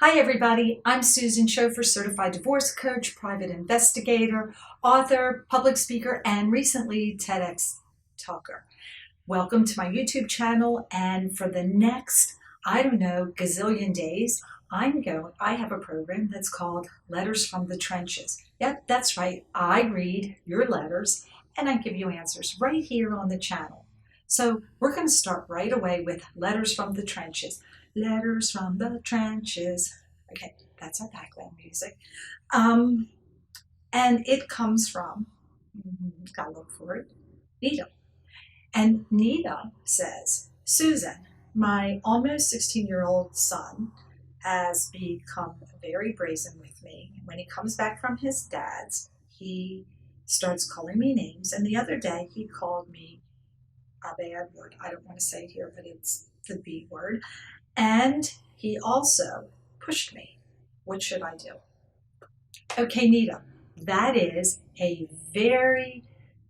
Hi everybody, I'm Susan Schofer, certified divorce coach, private investigator, author, public speaker, and recently TEDx talker. Welcome to my YouTube channel, and for the next, gazillion days, I have a program that's called Letters from the Trenches. Yep, that's right. I read your letters and I give you answers right here on the channel. So we're going to start right away with Letters from the Trenches. Letters from the trenches. Okay, that's our background music. Um, and it comes from, gotta look for it, Nita. And Nita says, Susan, my almost 16-year-old son has become very brazen with me. When he comes back from his dad's, he starts calling me names. And the other day he called me a bad word. I don't want to say it here, but it's the B word. And he also pushed me. What should I do? Okay, Nita, that is a very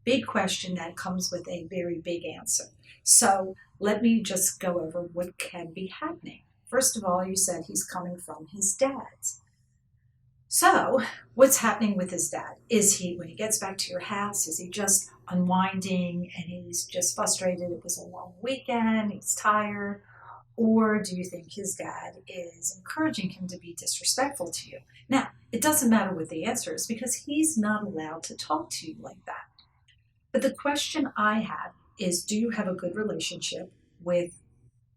big question that comes with a very big answer. So let me just go over what can be happening. First of all, you said he's coming from his dad's. So what's happening with his dad? Is he, when he gets back to your house, is he just unwinding and he's just frustrated? It was a long weekend, he's tired. Or do you think his dad is encouraging him to be disrespectful to you? Now, it doesn't matter what the answer is because he's not allowed to talk to you like that. But the question I have is, do you have a good relationship with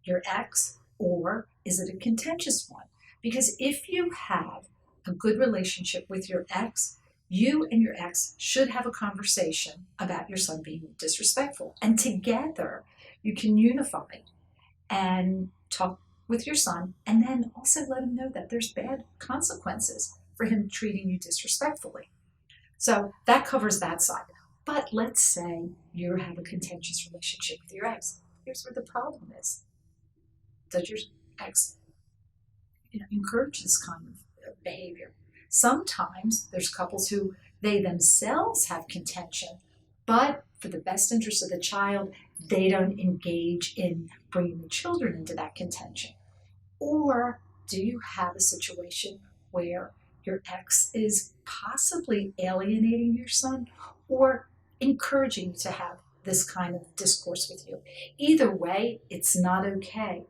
your ex, or is it a contentious one? Because if you have a good relationship with your ex, you and your ex should have a conversation about your son being disrespectful. And together you can unify and talk with your son, and then also let him know that there's bad consequences for him treating you disrespectfully. So that covers that side. But let's say you have a contentious relationship with your ex. Here's where the problem is. Does your ex encourage this kind of behavior? Sometimes there's couples who they themselves have contention, but for the best interest of the child, they don't engage in bringing the children into that contention. Or do you have a situation where your ex is possibly alienating your son or encouraging you to have this kind of discourse with you? Either way, it's not okay.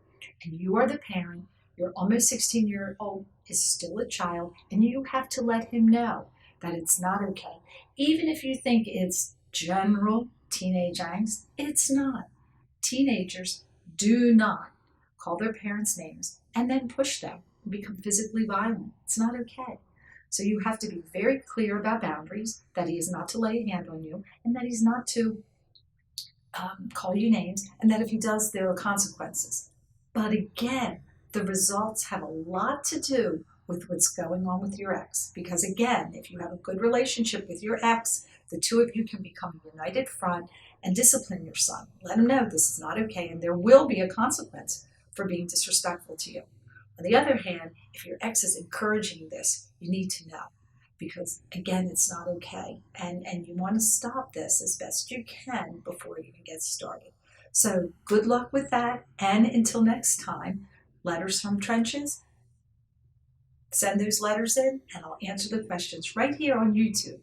And you are the parent, your almost 16-year-old is still a child, and you have to let him know that it's not okay. Even if you think it's general teenage angst, it's not. Teenagers do not call their parents names and then push them and become physically violent. It's not okay. So you have to be very clear about boundaries, that he is not to lay a hand on you, and that he's not to call you names, and that if he does, there are consequences. But again, the results have a lot to do with what's going on with your ex. Because again, if you have a good relationship with your ex, the two of you can become a united front and discipline your son. Let him know this is not okay, and there will be a consequence for being disrespectful to you. On the other hand, if your ex is encouraging this, you need to know. Because again, it's not okay. And you want to stop this as best you can before it even gets started. So good luck with that. And until next time, Letters from Trenches. Send those letters in and I'll answer the questions right here on YouTube.